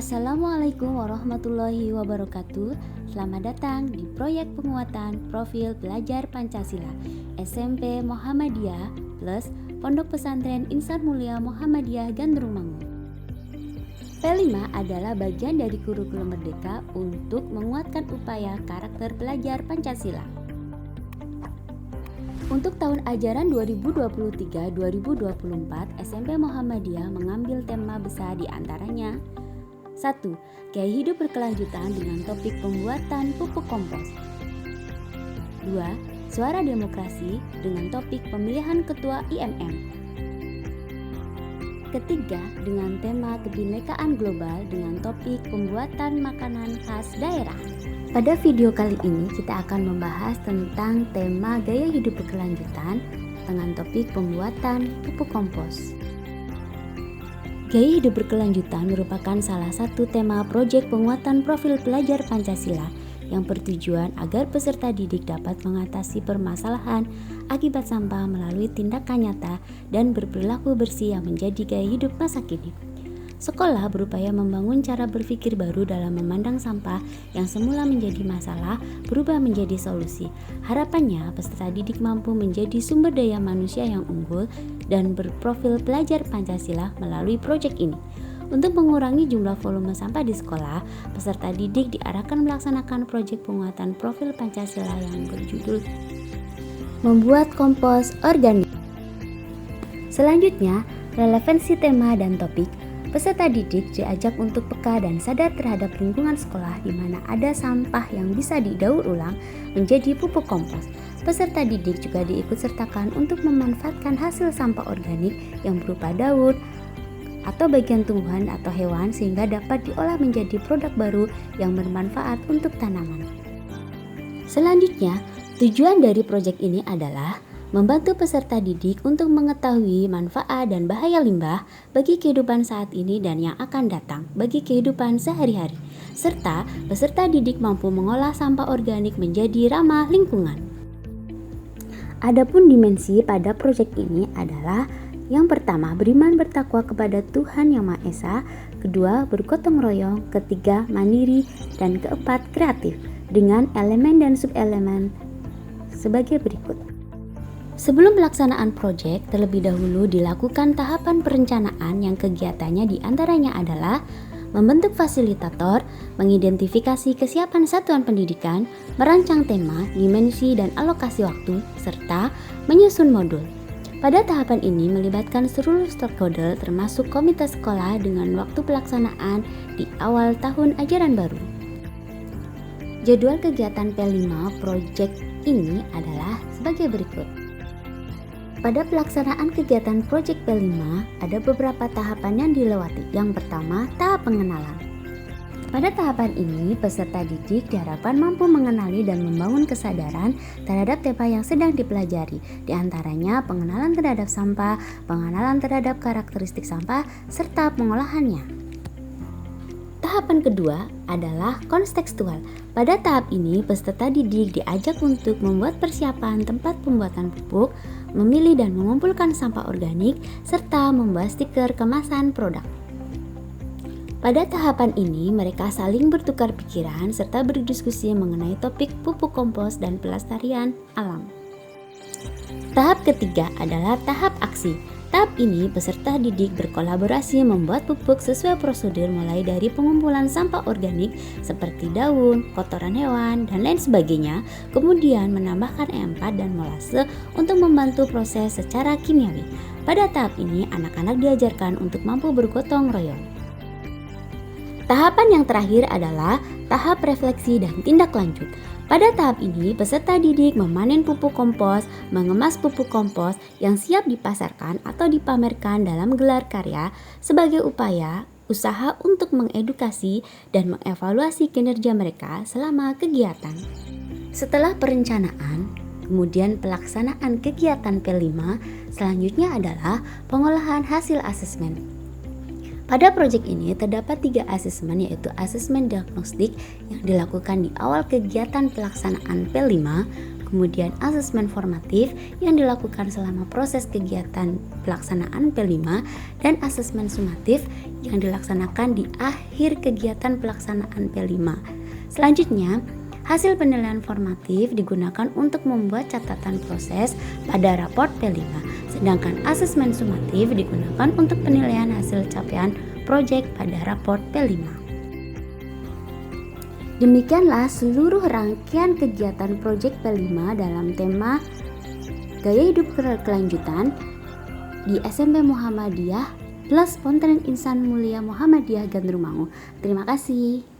Assalamualaikum warahmatullahi wabarakatuh. Selamat datang di proyek penguatan profil pelajar Pancasila SMP Muhammadiyah plus Pondok Pesantren Insan Mulia Muhammadiyah Gandrung-Mangu. P5 adalah bagian dari kurikulum Merdeka untuk menguatkan upaya karakter pelajar Pancasila. Untuk tahun ajaran 2023-2024, SMP Muhammadiyah mengambil tema besar di antaranya 1. Gaya hidup berkelanjutan dengan topik pembuatan pupuk kompos. 2. Suara demokrasi dengan topik pemilihan ketua IMM. Ketiga, dengan tema kebinekaan global dengan topik pembuatan makanan khas daerah. Pada video kali ini kita akan membahas tentang tema gaya hidup berkelanjutan dengan topik pembuatan pupuk kompos. Gaya hidup berkelanjutan merupakan salah satu tema proyek penguatan profil pelajar Pancasila yang bertujuan agar peserta didik dapat mengatasi permasalahan akibat sampah melalui tindakan nyata dan berperilaku bersih yang menjadi gaya hidup masa kini. Sekolah berupaya membangun cara berpikir baru dalam memandang sampah yang semula menjadi masalah berubah menjadi solusi. Harapannya peserta didik mampu menjadi sumber daya manusia yang unggul dan berprofil pelajar Pancasila melalui proyek ini. Untuk mengurangi jumlah volume sampah di sekolah, peserta didik diarahkan melaksanakan proyek penguatan profil Pancasila yang berjudul Membuat Kompos Organik. Selanjutnya, relevansi tema dan topik. Peserta didik diajak untuk peka dan sadar terhadap lingkungan sekolah di mana ada sampah yang bisa didaur ulang menjadi pupuk kompos. Peserta didik juga diikutsertakan untuk memanfaatkan hasil sampah organik yang berupa daun atau bagian tumbuhan atau hewan sehingga dapat diolah menjadi produk baru yang bermanfaat untuk tanaman. Selanjutnya, tujuan dari proyek ini adalah membantu peserta didik untuk mengetahui manfaat dan bahaya limbah bagi kehidupan saat ini dan yang akan datang bagi kehidupan sehari-hari, serta peserta didik mampu mengolah sampah organik menjadi ramah lingkungan. Adapun dimensi pada proyek ini adalah yang pertama, beriman bertakwa kepada Tuhan Yang Maha Esa. Kedua, bergotong royong. Ketiga, mandiri. Dan keempat, kreatif dengan elemen dan subelemen sebagai berikut. Sebelum pelaksanaan proyek, terlebih dahulu dilakukan tahapan perencanaan yang kegiatannya diantaranya adalah membentuk fasilitator, mengidentifikasi kesiapan satuan pendidikan, merancang tema, dimensi dan alokasi waktu, serta menyusun modul. Pada tahapan ini melibatkan seluruh stakeholder termasuk komite sekolah dengan waktu pelaksanaan di awal tahun ajaran baru. Jadwal kegiatan P5 proyek ini adalah sebagai berikut. Pada pelaksanaan kegiatan proyek P5 ada beberapa tahapan yang dilewati. Yang pertama, tahap pengenalan. Pada tahapan ini, peserta didik diharapkan mampu mengenali dan membangun kesadaran terhadap tema yang sedang dipelajari, di antaranya pengenalan terhadap sampah, pengenalan terhadap karakteristik sampah, serta pengolahannya. Tahapan kedua adalah kontekstual. Pada tahap ini, peserta didik diajak untuk membuat persiapan tempat pembuatan pupuk, memilih dan mengumpulkan sampah organik, serta membuat stiker kemasan produk. Pada tahapan ini, mereka saling bertukar pikiran serta berdiskusi mengenai topik pupuk kompos dan pelestarian alam. Tahap ketiga adalah tahap aksi. Tahap ini, peserta didik berkolaborasi membuat pupuk sesuai prosedur mulai dari pengumpulan sampah organik seperti daun, kotoran hewan, dan lain sebagainya, kemudian menambahkan E4 dan molase untuk membantu proses secara kimiawi. Pada tahap ini, anak-anak diajarkan untuk mampu bergotong royong. Tahapan yang terakhir adalah tahap refleksi dan tindak lanjut. Pada tahap ini, peserta didik memanen pupuk kompos, mengemas pupuk kompos yang siap dipasarkan atau dipamerkan dalam gelar karya sebagai upaya usaha untuk mengedukasi dan mengevaluasi kinerja mereka selama kegiatan. Setelah perencanaan, kemudian pelaksanaan kegiatan P5, selanjutnya adalah pengolahan hasil asesmen. Pada proyek ini terdapat 3 asesmen, yaitu asesmen diagnostik yang dilakukan di awal kegiatan pelaksanaan P5, kemudian asesmen formatif yang dilakukan selama proses kegiatan pelaksanaan P5, dan asesmen sumatif yang dilaksanakan di akhir kegiatan pelaksanaan P5. Selanjutnya, hasil penilaian formatif digunakan untuk membuat catatan proses pada raport P5, sedangkan asesmen sumatif digunakan untuk penilaian hasil capaian proyek pada raport P5. Demikianlah seluruh rangkaian kegiatan proyek P5 dalam tema Gaya Hidup Berkelanjutan di SMP Muhammadiyah plus Pontren Insan Mulia Muhammadiyah Gandrumangu. Terima kasih.